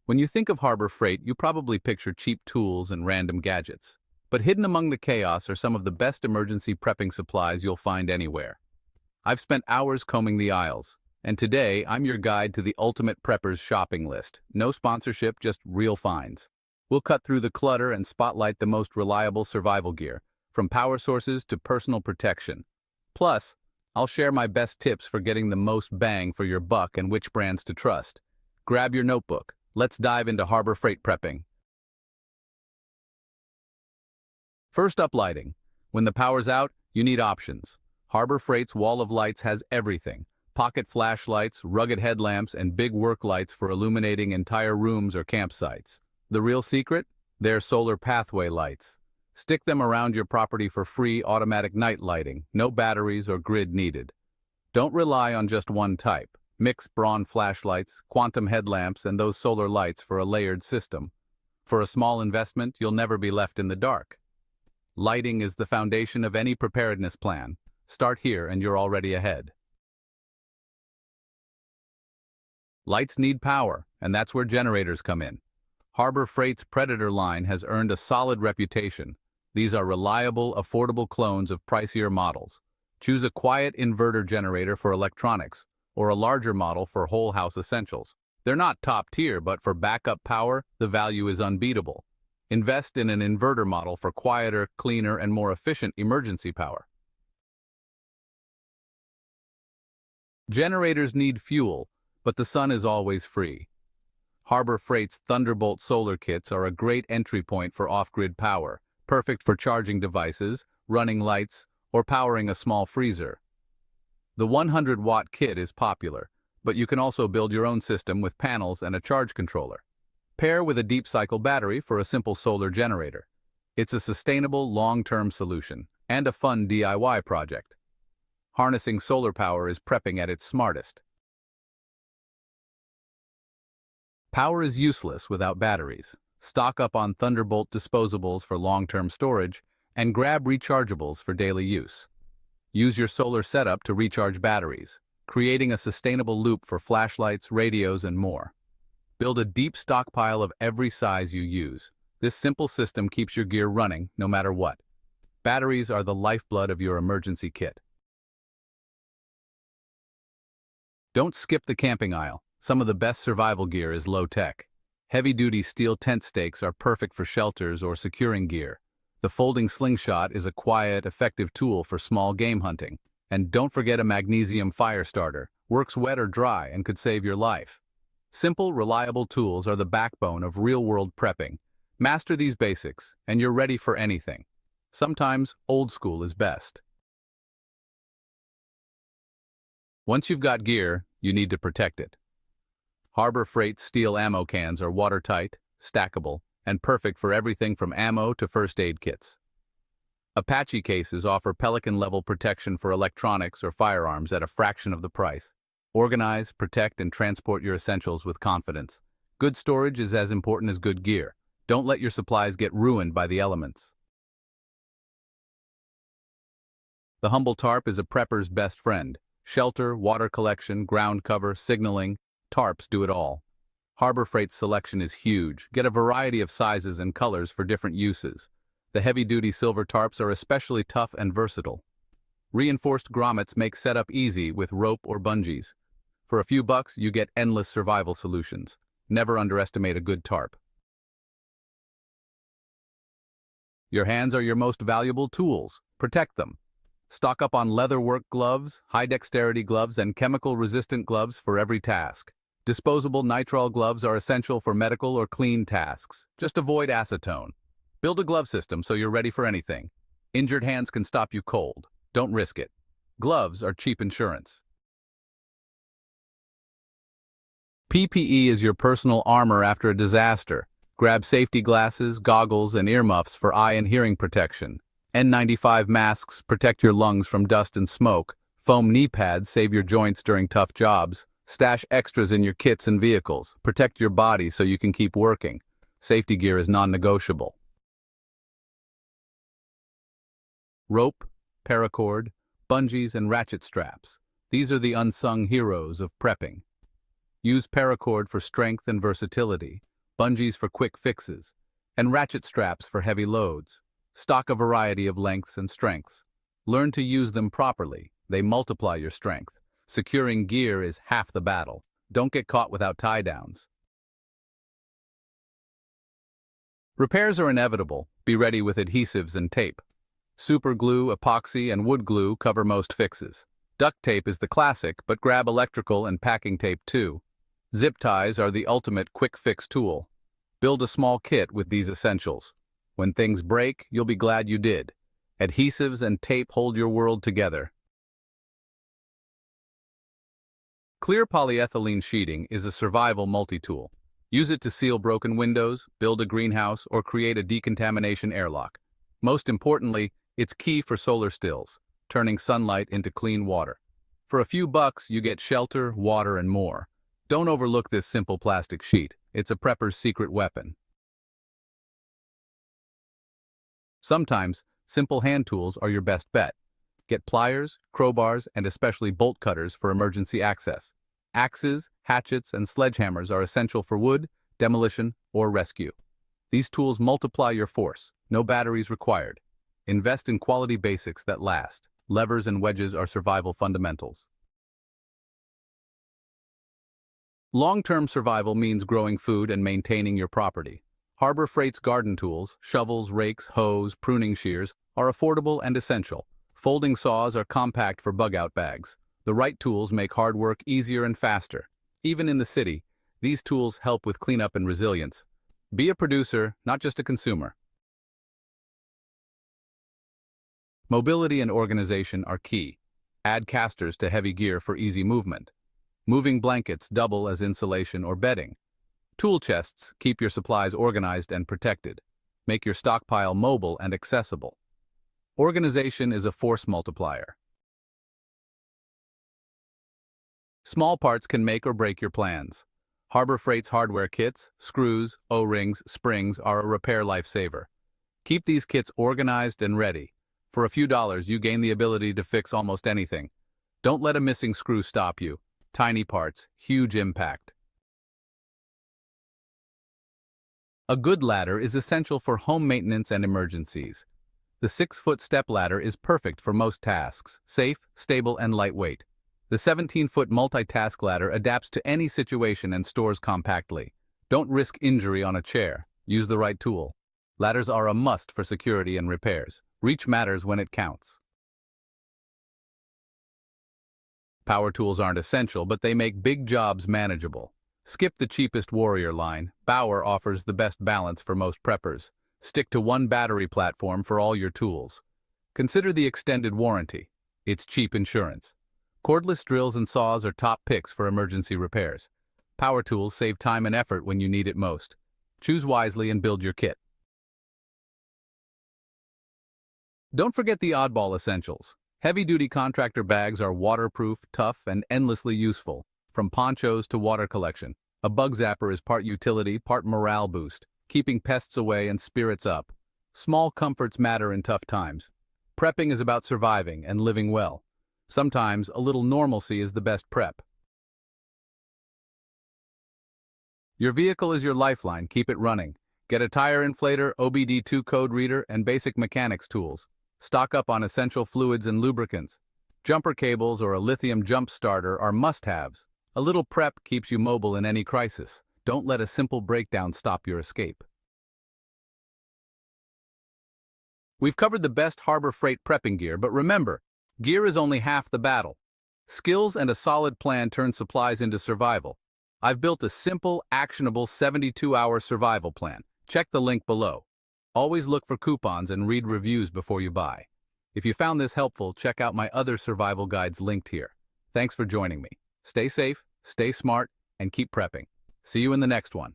When you think of Harbor Freight, you probably picture cheap tools and random gadgets. But hidden among the chaos are some of the best emergency prepping supplies you'll find anywhere. I've spent hours combing the aisles, and today I'm your guide to the ultimate prepper's shopping list. No sponsorship, just real finds. We'll cut through the clutter and spotlight the most reliable survival gear, from power sources to personal protection. Plus, I'll share my best tips for getting the most bang for your buck and which brands to trust. Grab your notebook. Let's dive into Harbor Freight prepping. First up, lighting. When the power's out, you need options. Harbor Freight's wall of lights has everything. Pocket flashlights, rugged headlamps, and big work lights for illuminating entire rooms or campsites. The real secret? They're solar pathway lights. Stick them around your property for free automatic night lighting, no batteries or grid needed. Don't rely on just one type. Mix Braun flashlights, quantum headlamps, and those solar lights for a layered system. For a small investment, you'll never be left in the dark. Lighting is the foundation of any preparedness plan. Start here and you're already ahead. Lights need power, and that's where generators come in. Harbor Freight's Predator line has earned a solid reputation. These are reliable, affordable clones of pricier models. Choose a quiet inverter generator for electronics, or a larger model for whole house essentials. They're not top tier, but for backup power, the value is unbeatable. Invest in an inverter model for quieter, cleaner, and more efficient emergency power. Generators need fuel, but the sun is always free. Harbor Freight's Thunderbolt solar kits are a great entry point for off-grid power, perfect for charging devices, running lights, or powering a small freezer. The 100-watt kit is popular, but you can also build your own system with panels and a charge controller. Pair with a deep cycle battery for a simple solar generator. It's a sustainable, long-term solution, and a fun DIY project. Harnessing solar power is prepping at its smartest. Power is useless without batteries. Stock up on Thunderbolt disposables for long-term storage, and grab rechargeables for daily use. Use your solar setup to recharge batteries, creating a sustainable loop for flashlights, radios, and more. Build a deep stockpile of every size you use. This simple system keeps your gear running no matter what. Batteries are the lifeblood of your emergency kit. Don't skip the camping aisle. Some of the best survival gear is low-tech. Heavy-duty steel tent stakes are perfect for shelters or securing gear. The folding slingshot is a quiet, effective tool for small game hunting. And don't forget a magnesium fire starter. Works wet or dry and could save your life. Simple, reliable tools are the backbone of real-world prepping. Master these basics, and you're ready for anything. Sometimes, old school is best. Once you've got gear, you need to protect it. Harbor Freight steel ammo cans are watertight, stackable, and perfect for everything from ammo to first aid kits. Apache cases offer Pelican-level protection for electronics or firearms at a fraction of the price. Organize, protect, and transport your essentials with confidence. Good storage is as important as good gear. Don't let your supplies get ruined by the elements. The humble tarp is a prepper's best friend. Shelter, water collection, ground cover, signaling, tarps do it all. Harbor Freight's selection is huge. Get a variety of sizes and colors for different uses. The heavy-duty silver tarps are especially tough and versatile. Reinforced grommets make setup easy with rope or bungees. For a few bucks, you get endless survival solutions. Never underestimate a good tarp. Your hands are your most valuable tools. Protect them. Stock up on leatherwork gloves, high-dexterity gloves, and chemical-resistant gloves for every task. Disposable nitrile gloves are essential for medical or clean tasks. Just avoid acetone. Build a glove system so you're ready for anything. Injured hands can stop you cold. Don't risk it. Gloves are cheap insurance. PPE is your personal armor after a disaster. Grab safety glasses, goggles, and earmuffs for eye and hearing protection. N95 masks protect your lungs from dust and smoke. Foam knee pads save your joints during tough jobs. Stash extras in your kits and vehicles. Protect your body so you can keep working. Safety gear is non-negotiable. Rope, paracord, bungees, and ratchet straps. These are the unsung heroes of prepping. Use paracord for strength and versatility. bungees for quick fixes, and ratchet straps for heavy loads. Stock a variety of lengths and strengths. Learn to use them properly. They multiply your strength. Securing gear is half the battle. Don't get caught without tie-downs. Repairs are inevitable. Be ready with adhesives and tape. Super glue, epoxy, and wood glue cover most fixes. Duct tape is the classic, but grab electrical and packing tape too. Zip ties are the ultimate quick fix tool. Build a small kit with these essentials. When things break, you'll be glad you did. Adhesives and tape hold your world together. Clear polyethylene sheeting is a survival multi-tool. Use it to seal broken windows, build a greenhouse, or create a decontamination airlock. Most importantly, it's key for solar stills, turning sunlight into clean water. For a few bucks, you get shelter, water, and more. Don't overlook this simple plastic sheet. It's a prepper's secret weapon. Sometimes, simple hand tools are your best bet. Get pliers, crowbars, and especially bolt cutters for emergency access. Axes, hatchets, and sledgehammers are essential for wood, demolition, or rescue. These tools multiply your force. No batteries required. Invest in quality basics that last. Levers and wedges are survival fundamentals. Long-term survival means growing food and maintaining your property. Harbor Freight's garden tools, shovels, rakes, hoes, pruning shears, are affordable and essential. Folding saws are compact for bug-out bags. The right tools make hard work easier and faster. Even in the city, these tools help with cleanup and resilience. Be a producer, not just a consumer. Mobility and organization are key. Add casters to heavy gear for easy movement. Moving blankets double as insulation or bedding. Tool chests keep your supplies organized and protected. Make your stockpile mobile and accessible. Organization is a force multiplier. Small parts can make or break your plans. Harbor Freight's hardware kits, screws, O-rings, springs are a repair lifesaver. Keep these kits organized and ready. For a few dollars, you gain the ability to fix almost anything. Don't let a missing screw stop you. Tiny parts, huge impact. A good ladder is essential for home maintenance and emergencies. The 6-foot step ladder is perfect for most tasks, safe, stable, and lightweight. The 17-foot multitask ladder adapts to any situation and stores compactly. Don't risk injury on a chair. Use the right tool. Ladders are a must for security and repairs. Reach matters when it counts. Power tools aren't essential, but they make big jobs manageable. Skip the cheapest Warrior line. Bauer offers the best balance for most preppers. Stick to one battery platform for all your tools. Consider the extended warranty. It's cheap insurance. Cordless drills and saws are top picks for emergency repairs. Power tools save time and effort when you need it most. Choose wisely and build your kit. Don't forget the oddball essentials. Heavy-duty contractor bags are waterproof, tough, and endlessly useful. From ponchos to water collection, a bug zapper is part utility, part morale boost, keeping pests away and spirits up. Small comforts matter in tough times. Prepping is about surviving and living well. Sometimes a little normalcy is the best prep. Your vehicle is your lifeline. Keep it running. Get a tire inflator, OBD2 code reader, and basic mechanics tools. Stock up on essential fluids and lubricants. Jumper cables or a lithium jump starter are must-haves. A little prep keeps you mobile in any crisis. Don't let a simple breakdown stop your escape. We've covered the best Harbor Freight prepping gear, but remember, gear is only half the battle. Skills and a solid plan turn supplies into survival. I've built a simple, actionable 72-hour survival plan. Check the link below. Always look for coupons and read reviews before you buy. If you found this helpful, check out my other survival guides linked here. Thanks for joining me. Stay safe, stay smart, and keep prepping. See you in the next one.